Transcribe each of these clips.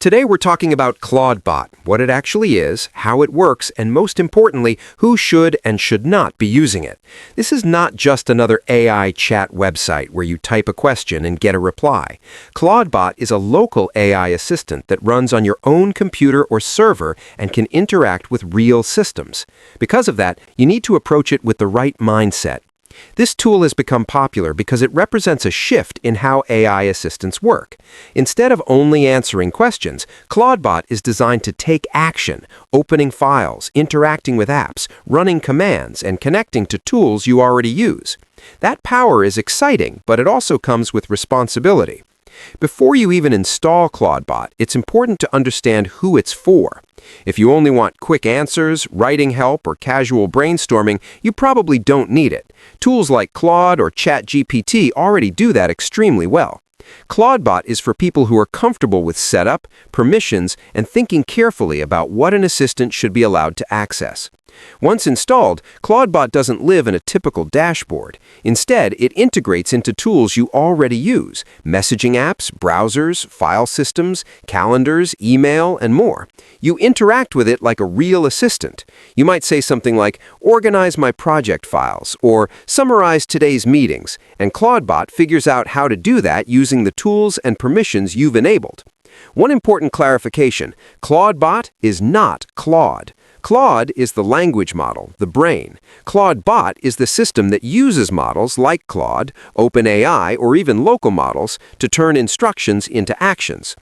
Today we're talking about Moltbot, what it actually is, how it works, and most importantly, who should and should not be using it. This is not just another AI chat website where you type a question and get a reply. Moltbot is a local AI assistant that runs on your own computer or server and can interact with real systems. Because of that, you need to approach it with the right mindset. This tool has become popular because it represents a shift in how AI assistants work. Instead of only answering questions, Moltbot is designed to take action, opening files, interacting with apps, running commands, and connecting to tools you already use. That power is exciting, but it also comes with responsibility. Before you even install Moltbot, it's important to understand who it's for. If you only want quick answers, writing help, or casual brainstorming, you probably don't need it. Tools like Claude or ChatGPT already do that extremely well. Moltbot is for people who are comfortable with setup, permissions, and thinking carefully about what an assistant should be allowed to access. Once installed, Moltbot doesn't live in a typical dashboard. Instead, it integrates into tools you already use: messaging apps, browsers, file systems, calendars, email, and more. You interact with it like a real assistant. You might say something like, "Organize my project files," or "Summarize today's meetings," and Moltbot figures out how to do that using the tools and permissions you've enabled. One important clarification: Moltbot is not Claude. Claude is the language model, the brain. Moltbot is the system that uses models like Claude, OpenAI, or even local models to turn instructions into actions.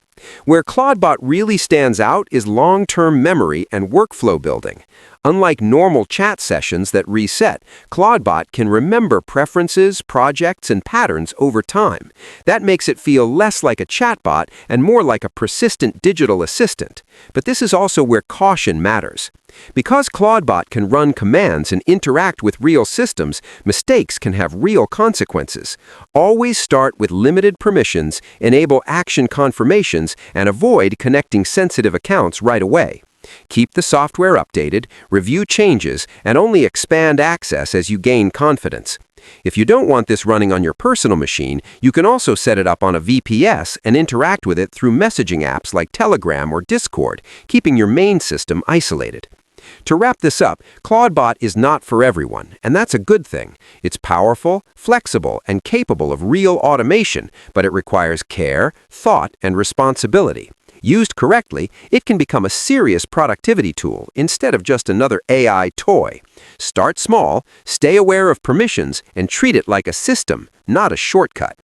Where Moltbot really stands out is long-term memory and workflow building. Unlike normal chat sessions that reset, Moltbot can remember preferences, projects, and patterns over time. That makes it feel less like a chatbot and more like a persistent digital assistant. But this is also where caution matters. Because Moltbot can run commands and interact with real systems, mistakes can have real consequences. Always start with limited permissions, enable action confirmations, and avoid connecting sensitive accounts right away. Keep the software updated, review changes, and only expand access as you gain confidence. If you don't want this running on your personal machine, you can also set it up on a VPS and interact with it through messaging apps like Telegram or Discord, keeping your main system isolated. To wrap this up, Moltbot is not for everyone, and that's a good thing. It's powerful, flexible, and capable of real automation, but it requires care, thought, and responsibility. Used correctly, it can become a serious productivity tool instead of just another AI toy. Start small, stay aware of permissions, and treat it like a system, not a shortcut.